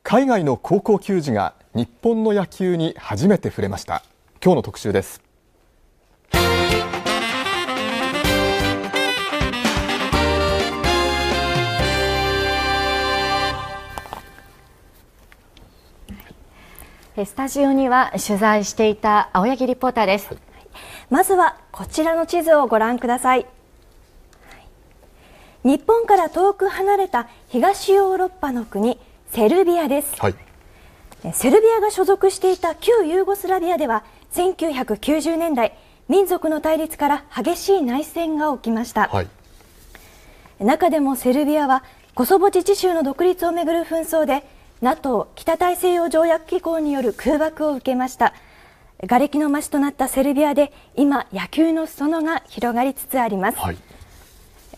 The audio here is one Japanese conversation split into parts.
海外の高校球児が日本の野球に初めて触れました。今日の特集です。スタジオには取材していた青柳リポーターです。まずはこちらの地図をご覧ください。日本から遠く離れた東ヨーロッパの国セルビアです、セルビアが所属していた旧ユーゴスラビアでは1990年代民族の対立から激しい内戦が起きました、中でもセルビアはコソボ自治州の独立をめぐる紛争で NATO 北大西洋条約機構による空爆を受けました。瓦礫の街となったセルビアで今野球の裾野が広がりつつあります、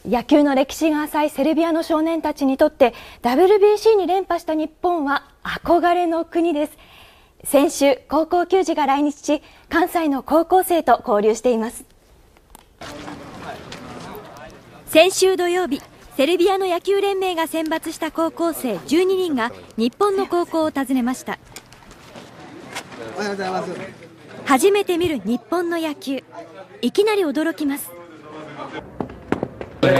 野球の歴史が浅いセルビアの少年たちにとって WBC に連覇した日本は憧れの国です。先週高校球児が来日し関西の高校生と交流しています。先週土曜日セルビアの野球連盟が選抜した高校生12人が日本の高校を訪ねました。おはようございます。初めて見る日本の野球、いきなり驚きます。彼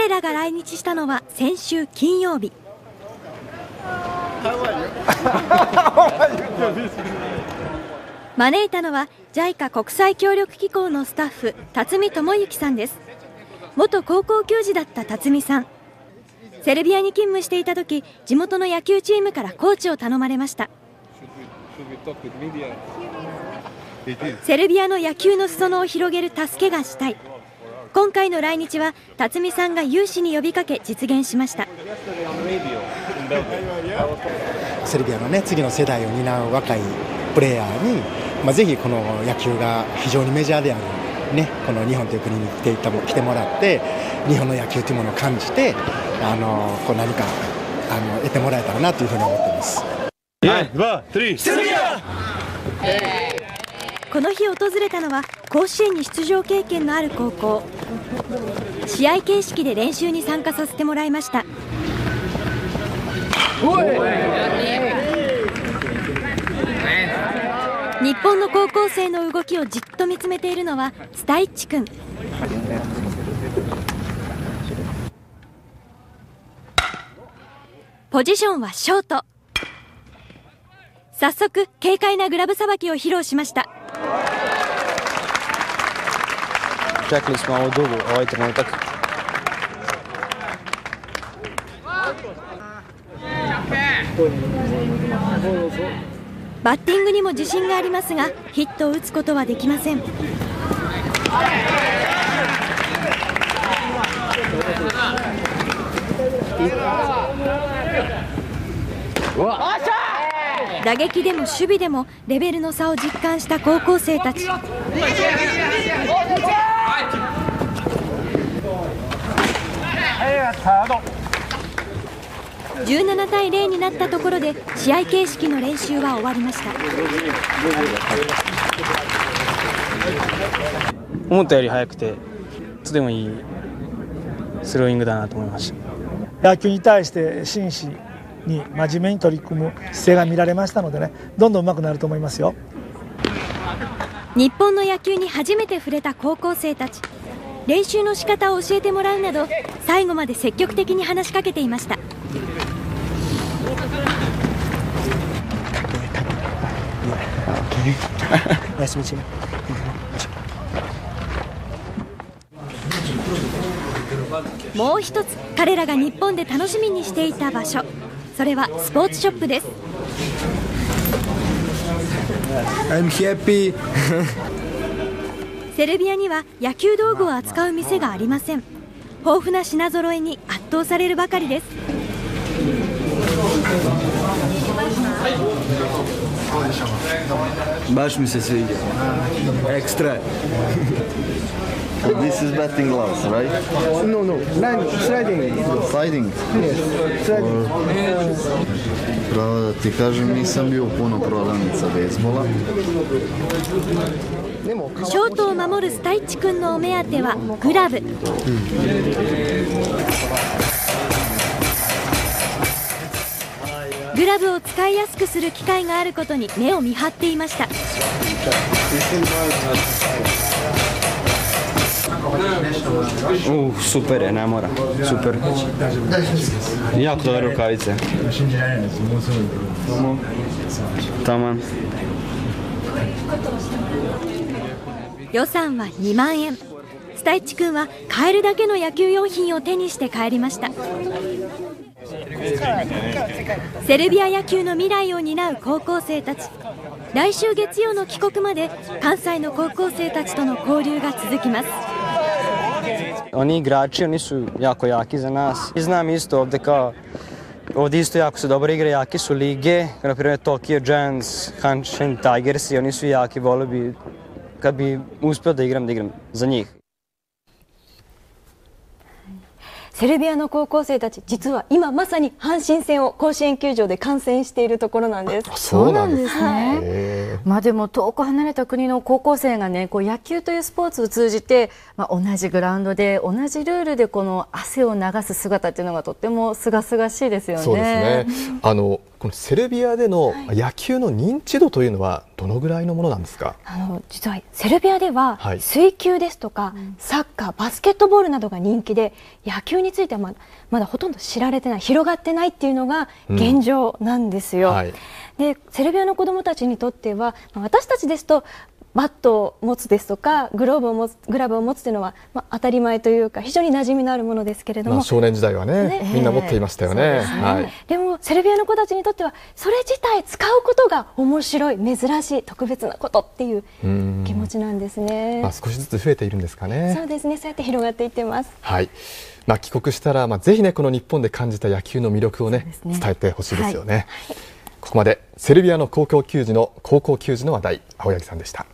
らが来日したのは先週金曜日。招いたのは JICA 国際協力機構のスタッフ辰巳智之さんです。元高校球児だった辰巳さん、セルビアに勤務していた時地元の野球チームからコーチを頼まれました。セルビアの野球の裾野を広げる助けがしたい。今回の来日は辰巳さんが有志に呼びかけ実現しました。セルビアの、次の世代を担う若いプレーヤーに、ぜひこの野球が非常にメジャーである、この日本という国に来てもらって日本の野球というものを感じて何か得てもらえたらなというふうに思っています。この日訪れたのは甲子園に出場経験のある高校。試合形式で練習に参加させてもらいました。日本の高校生の動きをじっと見つめているのはスタイッチ君。ポジションはショート。早速軽快なグラブさばきを披露しました。バッティングにも自信がありますがヒットを打つことはできません。打撃でも守備でもレベルの差を実感した高校生たち。17対0になったところで試合形式の練習は終わりました。思ったより速くてとてもいいスローイングだなと思いました。野球に対して真摯に真面目に取り組む姿勢が見られましたのでどんどん上手くなると思いますよ。日本の野球に初めて触れた高校生たち、練習の仕方を教えてもらうなど最後まで積極的に話しかけていました。もう一つ彼らが日本で楽しみにしていた場所、それはスポーツショップです。I'm happy セルビアには野球道具を扱う店がありません。豊富な品揃えに圧倒されるばかりです。Baš mi se sviđa. Ekstra. This is batting gloves, right? No, sliding. Sliding? Yes, sliding. Pravo da ti kažem, nisam bio puno prodavnica bejsbola. ショートを守るスタイッチ君のお目当てはグラブ。グラブを使いやすくする機会があることに目を見張っていました。Super je, ne mora. Super. Jako dobre rukavice. Taman. 予算は2万円。スタイッチ君は買えるだけの野球用品を手にして帰りました。セルビア野球の未来を担う高校生たち。来週月曜の帰国まで関西の高校生たちとの交流が続きます。Oni igrači, oni su jako jaki za nas. I znam isto ovde kao, ovde isto jako se dobro igra, jaki su lige, na primjer Tokyo Giants, Hanshin Tigers, i oni su jaki, volio bi, kad bi uspio da igram za njih. セルビアの高校生たち、実は今まさに阪神戦を甲子園球場で観戦しているところなんです。そうなんですね。まあでも遠く離れた国の高校生がね、こう野球というスポーツを通じて、同じグラウンドで同じルールでこの汗を流す姿っていうのがとっても清々しいですよね。そうですね。このセルビアでの野球の認知度というのはどのぐらいのものなんですか？実はセルビアでは水球ですとかサッカー、バスケットボールなどが人気で、野球についてはまだほとんど知られてない、広がってないっていうのが現状なんですよ。でセルビアの子どもたちにとっては、私たちですとバットを持つですとかグラブを持つというのは、当たり前というか非常に馴染みのあるものですけれども、少年時代はね、みんな持っていましたよね。でもセルビアの子たちにとってはそれ自体使うことが面白い、珍しい、特別なことっていう気持ちなんですね。少しずつ増えているんですかね。そうですね、そうやって広がっていってます。はい。帰国したら、ぜひね、この日本で感じた野球の魅力をね、伝えてほしいですよね。ここまでセルビアの高校球児の話題、青柳さんでした。